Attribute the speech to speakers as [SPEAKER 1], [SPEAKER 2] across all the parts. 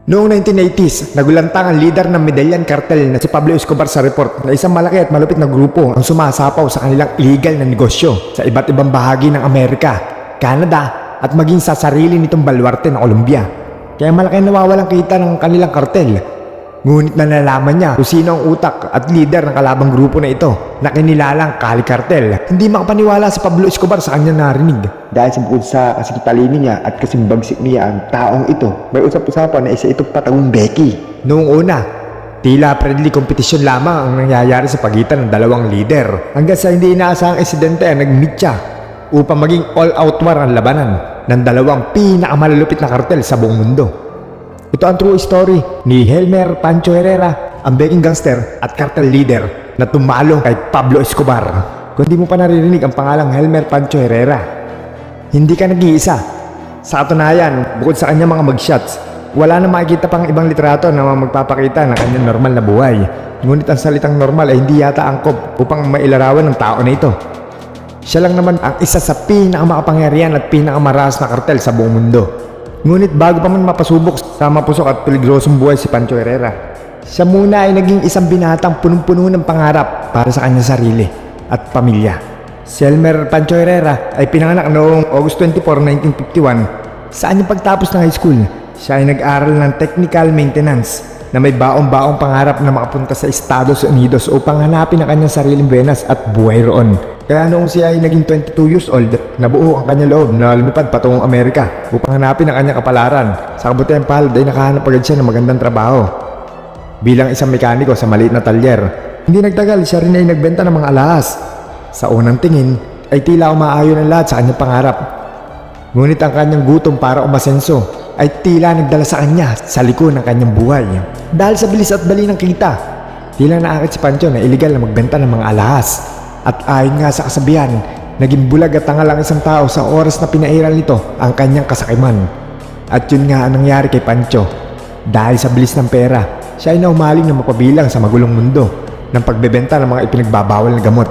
[SPEAKER 1] Noong 1980s, nagulantang ang lider ng Medellin Cartel na si Pablo Escobar sa report na isang malaki at malupit na grupo ang sumasapaw sa kanilang illegal na negosyo sa iba't ibang bahagi ng Amerika, Canada at maging sa sarili nitong baluarte ng Colombia. Kaya malaki nawawalang kita ng kanilang kartel. Ngunit nalalaman niya kung sino ang utak at lider ng kalabang grupo na ito na kinilalang Cali Cartel. Hindi makapaniwala si Pablo Escobar sa kanyang narinig. Dahil sa bukod sa kasing talino niya at kasing bagsik niya ang taong ito, may usap-usapan na isa itong patagong Becky. Noong una, tila friendly kompetisyon lamang ang nangyayari sa pagitan ng dalawang lider. Hanggang sa hindi inaasahang insidente ang nag-meet siya upang maging all-out war ang labanan ng dalawang pinakamalulupit na kartel sa buong mundo. Ito ang true story ni Helmer Pancho Herrera, ang Beking gangster at cartel leader na tumalo kay Pablo Escobar. Kung di mo pa naririnig ang pangalang Helmer Pancho Herrera, hindi ka nag-iisa. Sa katunayan, bukod sa kanyang mga mugshots, wala na makikita pang ibang litrato na magpapakita ng kanyang normal na buhay. Ngunit ang salitang normal ay hindi yata angkop upang mailarawan ng tao na ito. Siya lang naman ang isa sa pinakamakapangyarihan at pinakamarahas na kartel sa buong mundo. Ngunit bago pa man mapasubok sa mapusok at peligrosong buhay si Pancho Herrera, siya muna ay naging isang binatang punong-puno ng pangarap para sa kanyang sarili at pamilya. Si Helmer Pancho Herrera ay pinanganak noong August 24, 1951. Sa kanyang pagtapos ng high school, siya ay nag-aral ng technical maintenance na may baong-baong pangarap na makapunta sa Estados Unidos upang hanapin ang kanyang sariling buenas at buhay roon. Kaya noong siya ay naging 22 years old, nabuo ang kanyang loob na lumipad patungong Amerika upang hanapin ang kanyang kapalaran. Sa kabutihang palad ay nakahanap agad siya ng magandang trabaho bilang isang mekaniko sa maliit na talyer. Hindi nagtagal, siya rin ay nagbenta ng mga alahas. Sa unang tingin ay tila umaayon ang lahat sa kanyang pangarap. Ngunit ang kanyang gutom para umasenso ay tila nagdala sa kanya sa liko ng kanyang buhay. Dahil sa bilis at dali ng kita, tila naakit si Pancho na iligal na magbenta ng mga alahas. At ayon nga sa kasabihan, naging bulag at tangal ang isang tao sa oras na pinairal nito ang kanyang kasakiman. At yun nga ang nangyari kay Pancho. Dahil sa bilis ng pera, siya ay naumaling na mapabilang sa magulong mundo ng pagbebenta ng mga ipinagbabawal na gamot.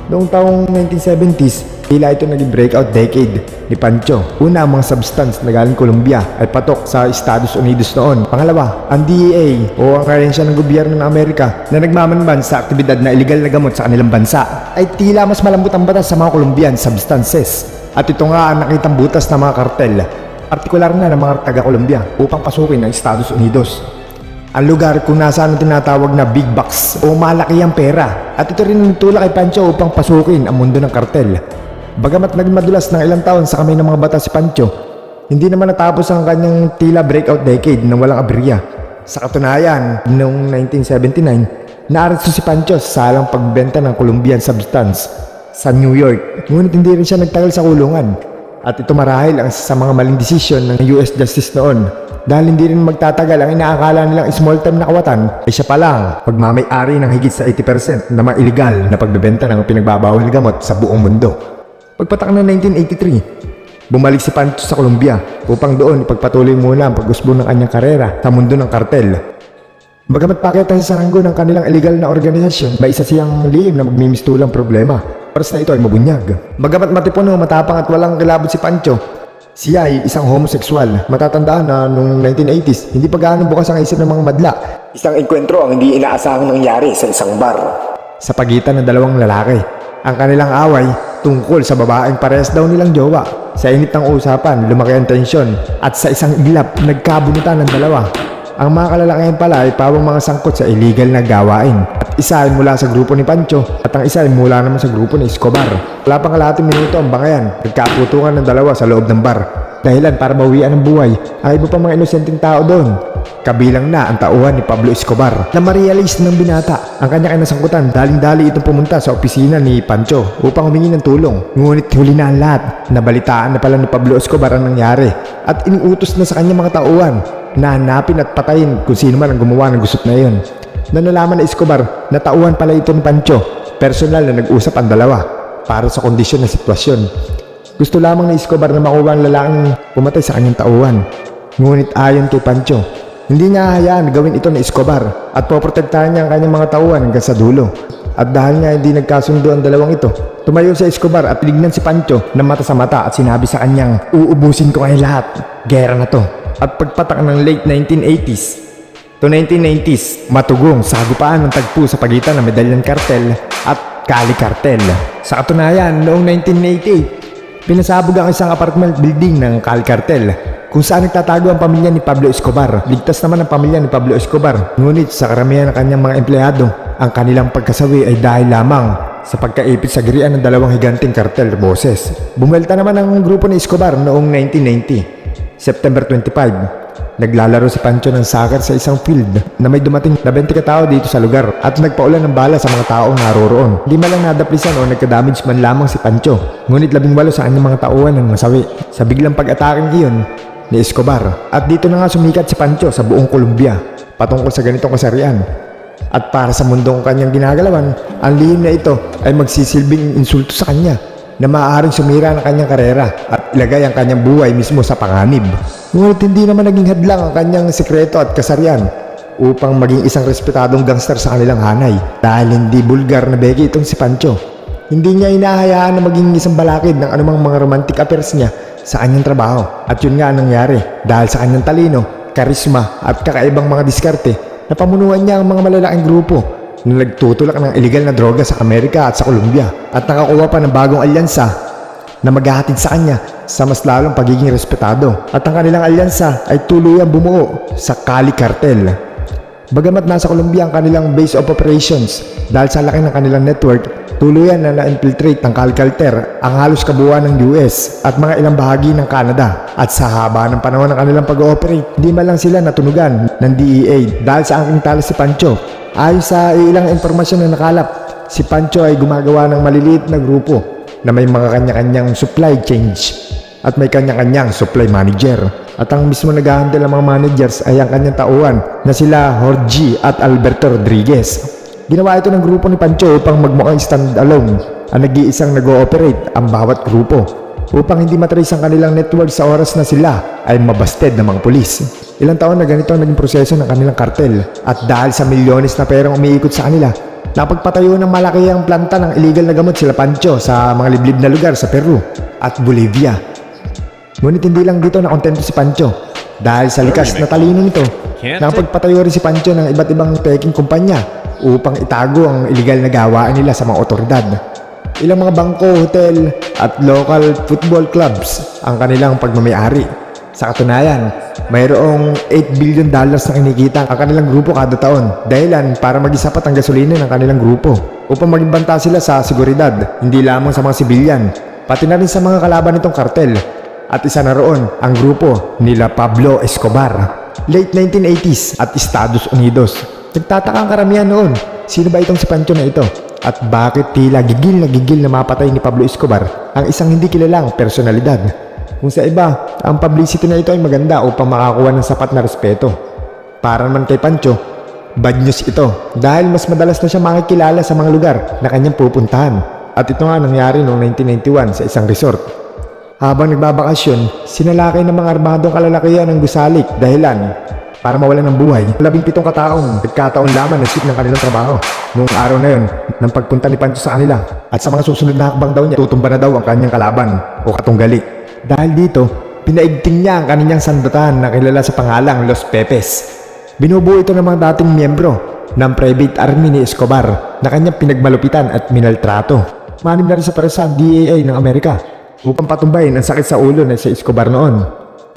[SPEAKER 1] Noong taong 1970s, tila ito naging breakout decade ni Pancho. Una, ang mga substance na galing Colombia ay patok sa Estados Unidos noon. Pangalawa, ang DEA o ang kahensya ng gobyerno ng Amerika na nagmamanban sa aktibidad na illegal na gamot sa kanilang bansa ay tila mas malambot ang batas sa mga Colombian substances. At ito nga ang nakitang butas ng mga kartel, partikular na ng mga taga-Colombia upang pasukin ang Estados Unidos. Ang lugar kung nasaan ang tinatawag na big box o malaki ang pera. At ito rin ang nagtulak kay Pancho upang pasukin ang mundo ng kartel. Bagamat naging madulas ng ilang taon sa kamay ng mga bata si Pancho, hindi naman natapos ang kanyang tila breakout decade ng walang aberya. Sa katunayan, noong 1979, naaresto si Pancho sa salang pagbenta ng Colombian substance sa New York. Ngunit hindi rin siya nagtagal sa kulungan. At ito marahil ang isa sa mga maling desisyon ng US Justice noon. Dahil hindi rin magtatagal ang inaakala nilang small time na kawatan ay siya pa lang pagmamay-ari ng higit sa 80% na mga illegal na pagbebenta ng pinagbabawal na gamot sa buong mundo. Pagpatak ng 1983, bumalik si Pancho sa Colombia upang doon ipagpatuloy muna ang pag-usbong ng kanyang karera sa mundo ng kartel. Bagamat pakitan sa saranggo ng kanilang illegal na organisasyon, may isa siyang lihim na magmimistulang problema. Oras na ito ay mabunyag. Bagamat matipon o matapang at walang kilabot si Pancho, siya ay isang homosexual. Matatandaan na noong 1980s, hindi pa gaano bukas ang isip ng mga madla. Isang enkwentro ang hindi inaasahang nangyari sa isang bar sa pagitan ng dalawang lalaki. Ang kanilang away tungkol sa babaeng parehas daw nilang jowa. Sa init ng usapan, lumaki ang tensyon at sa isang iglap, nagkabunutan ng dalawa. Ang mga kalalakihan pala ay pawang mga sangkot sa illegal na gawain. At isa ay mula sa grupo ni Pancho at ang isa ay mula naman sa grupo ni Escobar. Wala pang kalahating minuto ang bangayan, nagkaputungan ng dalawa sa loob ng bar. Dahilan para bawian ng buhay ang iba pang mga inosenteng tao doon. Kabilang na ang tauhan ni Pablo Escobar na ma-realize ng binata ang kanya kinasangkutan. Daling-dali itong pumunta sa opisina ni Pancho upang humingi ng tulong. Ngunit huli na ang lahat. Nabalitaan na pala ni Pablo Escobar ang nangyari at iniutos na sa kanyang mga tauhan na hanapin at patayin kung sino man ang gumawa ng gusot na iyon. Na nalaman na Escobar na tauhan pala ito ni Pancho. Personal na nag-usap ang dalawa para sa kondisyon na sitwasyon. Gusto lamang ni Escobar na makuha ang lalaking pumatay sa kanyang tauhan. Ngunit ayon kay Pancho, hindi niya hahayaan na gawin ito ni Escobar at poprotektahan niya ang kanyang mga tauhan hanggang sa dulo. At dahil nga hindi nagkasundo ang dalawang ito, tumayo si Escobar at tinignan si Pancho ng mata sa mata at sinabi sa kanyang, "Uubusin ko kayo lahat. Gera na to." at pagpatak ng late 1980s to 1990s, matugong sagupaan ng tagpo sa pagitan ng Medallion Cartel at Cali Cartel. Sa katunayan, noong 1988, pinasabog ang isang apartment building ng Cali Cartel kung saan nagtatago ang pamilya ni Pablo Escobar. Ligtas naman ang pamilya ni Pablo Escobar, ngunit sa karamihan ng kanyang mga empleyado, ang kanilang pagkasawi ay dahil lamang sa pagkaipit sa girian ng dalawang higanting cartel bosses. Bumwelta naman ang grupo ni Escobar noong 1990, September 25. Naglalaro si Pancho ng soccer sa isang field na may dumating na 20 katao dito sa lugar at nagpaulan ng bala sa mga taong naroroon. 5 lang nadaplisan o nagka-damage man lamang si Pancho, ngunit 18 sa kanyang mga tauhan ang nasawi sa biglang pag-ataking iyon ni Escobar. At dito na nga sumikat si Pancho sa buong Colombia patungkol sa ganitong kasarian. At para sa mundong kanyang ginagalawan, ang lihim na ito ay magsisilbing insulto sa kanya na maaaring sumira ng kanyang karera at ilagay ang kanyang buhay mismo sa panganib. Ngunit hindi naman naging hadlang ang kanyang sekreto at kasarian upang maging isang respetadong gangster sa kanilang hanay. Dahil hindi bulgar na beki itong si Pancho, hindi niya inahayaan na maging isang balakid ng anumang mga romantic affairs niya sa kanyang trabaho. At yun nga ang nangyari dahil sa kanyang talino, karisma at kakaibang mga diskarte, napamunuan niya ang mga malalaking grupo na nagtutulak ng illegal na droga sa Amerika at sa Colombia at nakakuha pa ng bagong alyansa na maghahatid sa kanya sa mas lalong pagiging respetado. At ang kanilang alyansa ay tuluyang bumuo sa Cali Cartel. Bagamat nasa Colombia ang kanilang base of operations, dahil sa laki ng kanilang network, tuluyan na na-infiltrate ng Cali Cartel ang halos kabuuan ng US at mga ilang bahagi ng Canada. At sa haba ng panahon ng kanilang pag-ooperate, hindi man lang sila natunugan ng DEA dahil sa angking talo si Pancho. Ayon sa ilang impormasyon na nakalap, si Pancho ay gumagawa ng maliliit na grupo na may mga kanya-kanyang supply chains at may kanya-kanyang supply manager. At ang mismo nag-handle ng mga managers ay ang kanyang tauhan na sila Jorge at Alberto Rodriguez. Ginawa ito ng grupo ni Pancho upang magmukhang stand-alone ang nag-iisang nag-ooperate ang bawat grupo upang hindi matrace ang kanilang network sa oras na sila ay mabasted ng mga pulis. Ilang taon na ganito ang naging proseso ng kanilang kartel at dahil sa milyones na perang umiikot sa kanila, napagpatayo ng malaki ang planta ng illegal na gamot sila Pancho sa mga liblib na lugar sa Peru at Bolivia. Ngunit hindi lang dito nakontento si Pancho dahil sa likas na talino nito, napagpatayo rin si Pancho ng iba't ibang peking kumpanya upang itago ang illegal na gawain nila sa mga otoridad. Ilang mga bangko, hotel at local football clubs ang kanilang pagmamayari. Sa katunayan, mayroong $8 billion na kinikita ang kanilang grupo kada taon dahilan para mag-isapat ang gasolina ng kanilang grupo upang maging banta sila sa seguridad, hindi lamang sa mga sibilyan, pati na rin sa mga kalaban nitong kartel. At isa na roon ang grupo nila Pablo Escobar. Late 1980s at Estados Unidos. Nagtataka ang karamihan noon, sino ba itong si Pancho na ito? At bakit tila gigil na mapatay ni Pablo Escobar ang isang hindi kilalang personalidad? Kung sa iba, ang publicity na ito ay maganda upang makakuha ng sapat na respeto. Para naman kay Pancho, bad news ito dahil mas madalas na siya makikilala sa mga lugar na kanyang pupuntahan. At ito nga nangyari noong 1991 sa isang resort. Habang nagbabakasyon, sinalakay ng mga armadong kalalakihan ng gusalik dahilan para mawalan ng buhay. 17 kataong nagkataon lamang na ship ng kanilang trabaho. Noong araw na yun, ng pagpunta ni Pancho sa kanila at sa mga susunod na hakbang daw niya, tutumba na daw ang kanyang kalaban o katunggali. Dahil dito, pinaigting niya ang kanyang sandataan na kilala sa pangalang Los Pepes. Binubuo ito ng mga dating miyembro ng private army ni Escobar na kanyang pinagmalupitan at minaltrato. Manib na rin sa paresa ang DEA ng Amerika upang patumbayin ang sakit sa ulo na si Escobar noon.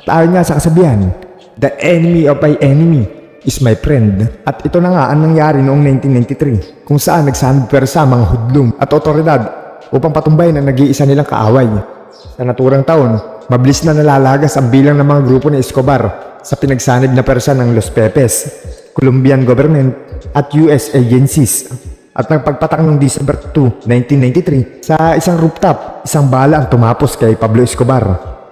[SPEAKER 1] Ayon nga sa kasabihan, the enemy of my enemy is my friend. At ito na nga ang nangyari noong 1993 kung saan nagsandid sa mga hudlong at otoridad upang patumbayin ang nag-iisa nilang kaaway. Sa naturang taon, mabilis na nalalagas ang bilang ng mga grupo ni Escobar sa pinagsanib na persa ng Los Pepes, Colombian government at US agencies. At nagpagpatak noong December 2, 1993 sa isang rooftop, isang bala ang tumapos kay Pablo Escobar.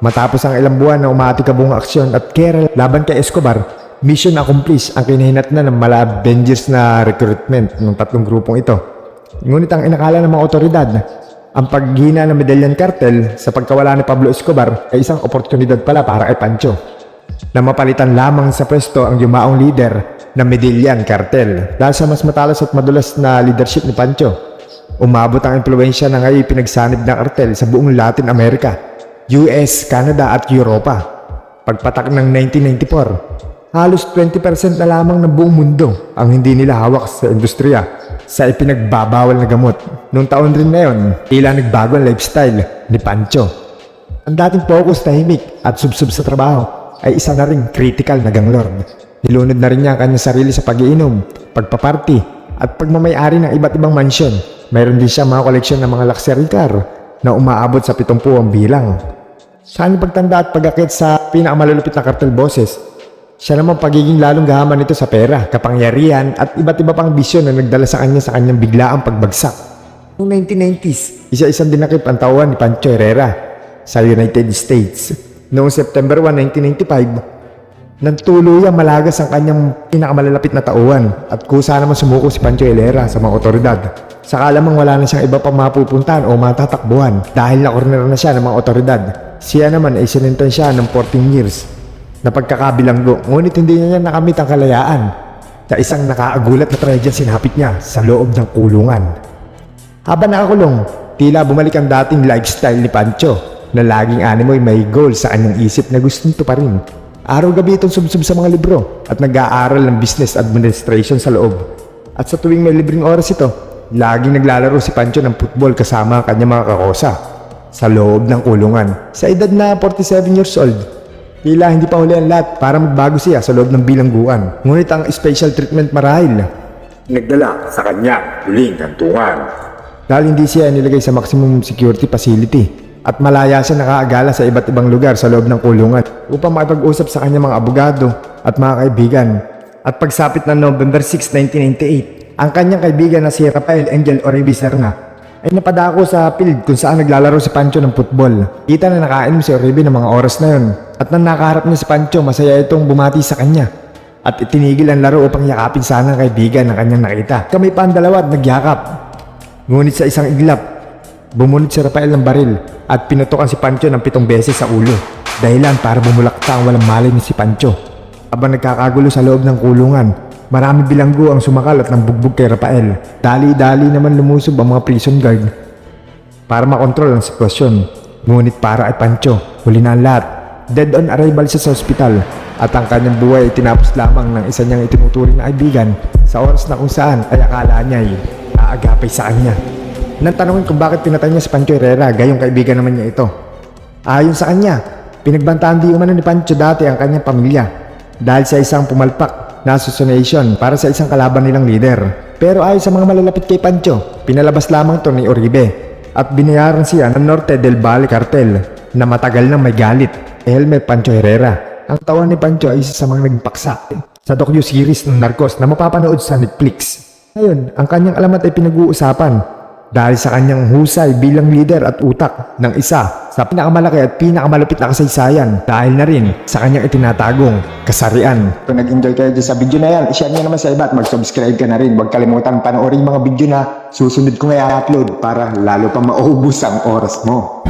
[SPEAKER 1] Matapos ang ilang buwan na umatikabong aksyon at kera laban kay Escobar, mission accomplished ang kinahinatnan ng mala Avengers na recruitment ng tatlong grupong ito. Ngunit ang inakala ng mga otoridad, ang paghina ng Medallion Cartel sa pagkawala ni Pablo Escobar ay isang oportunidad pala para kay Pancho na mapalitan lamang sa pwesto ang yumaong leader ng Medallion Cartel. Dahil sa mas matalas at madulas na leadership ni Pancho, umabot ang impluensya na ngayon pinagsanib ng kartel sa buong Latin America, US, Canada at Europa. Pagpatak ng 1994, halos 20% na lamang ng buong mundo ang hindi nila hawak sa industriya sa ipinagbabawal na gamot. Noong taon rin na yun, tila nagbago ang lifestyle ni Pancho. Ang dating focus, tahimik at subsub sa trabaho ay isa na ring critical na ganglord. Nilunod na rin niya ang kanyang sarili sa pag-iinom, pagpaparty at pagmamayari ng iba't ibang mansyon. Mayroon din siya mga koleksyon ng mga luxury car na umaabot sa 70 ang bilang. Sa kanyang pagtanda at pag-akit sa pinakamalulupit na cartel bosses, siya naman pagiging lalong gahaman nito sa pera, kapangyarihan at iba't iba pang bisyon na nagdala sa kanyang biglaang pagbagsak. Noong 1990s, isa-isang dinakip ang tauhan ni Pancho Herrera sa United States. Noong September 1, 1995, nagtuluyang malagas ang kanyang pinakamalalapit na tauhan at kusa naman sumuko si Pancho Herrera sa mga otoridad. Saka lamang wala na siyang iba pang mapupuntahan o matatakbuhan dahil nakorner na siya ng mga otoridad. Siya naman ay sinintensya ng 14 years na pagkakabilanggo, ngunit hindi niya nakamit ang kalayaan. Sa isang nakaagulat na tragedya sinapit niya sa loob ng kulungan. Habang nakakulong, tila bumalik ang dating lifestyle ni Pancho na laging animoy may goal sa kanyang isip na gustong tuparin. Araw-gabi itong subsub sa mga libro at nag-aaral ng business administration sa loob. At sa tuwing may libreng oras ito, laging naglalaro si Pancho ng football kasama ang kanyang mga kakosa sa loob ng kulungan. Sa edad na 47 years old, tila hindi pa huli ang lahat para magbago siya sa loob ng bilangguan. Ngunit ang special treatment marahil nagdala sa kanya huling kantungan. Dahil hindi siya nilagay sa maximum security facility at malaya siya nakaagala sa iba't ibang lugar sa loob ng kulungan upang makipag-usap sa kanyang mga abogado at mga kaibigan. At pagsapit ng November 6, 1998, ang kanyang kaibigan na si Rafael Angel Oribe Serna ay napadako sa field kung saan naglalaro si Pancho ng football. Kita na nakainom si Oribe ng mga oras na yun. At nang nakaharap niya si Pancho, masaya itong bumati sa kanya. At itinigil ang laro upang yakapin sana ang kaibigan ng kanyang nakita. Kami pa ang dalawa at nagyakap. Ngunit sa isang iglap, bumunot si Rafael ng baril at pinutukan si Pancho ng 7 beses sa ulo. Dahilan para bumulakta ang walang malay ni si Pancho. Habang nagkakagulo sa loob ng kulungan, marami bilanggo ang sumakal at nambugbog kay Rafael. Dali-dali naman lumusob ang mga prison guard para makontrol ang sitwasyon. Ngunit para ay Pancho, huli na ang lahat. Dead on arrival siya sa ospital at ang kanyang buhay ay tinapos lamang ng isa niyang itinuturing na kaibigan sa oras na kung saan ay akala niya ay aagapay sa kanya. Nang tanungin kung bakit pinatay niya si Pancho Herrera, gayong kaibigan naman niya ito. Ayon sa kanya, pinagbantaan di umano ni Pancho dati ang kanyang pamilya dahil sa isang pumalpak na assassination para sa isang kalaban nilang leader. Pero ayon sa mga malalapit kay Pancho, pinalabas lamang ito ni Oribe at binayaran siya ng Norte del Valle Cartel na matagal nang may galit. Helmet Pancho Herrera. Ang tawan ni Pancho ay isa sa mga naging paksa sa docu-series ng Narcos na mapapanood sa Netflix. Ngayon, ang kanyang alamat ay pinag-uusapan dahil sa kanyang husay bilang leader at utak ng isa sa pinakamalaki at pinakamalupit na kasaysayan dahil na rin sa kanyang itinatagong kasarian. Kung nag-enjoy kayo sa video na yan, i-share nyo naman sa iba at mag-subscribe ka na rin. Huwag kalimutan panoorin mga video na susunod ko ngayon upload para lalo pa maubos ang oras mo.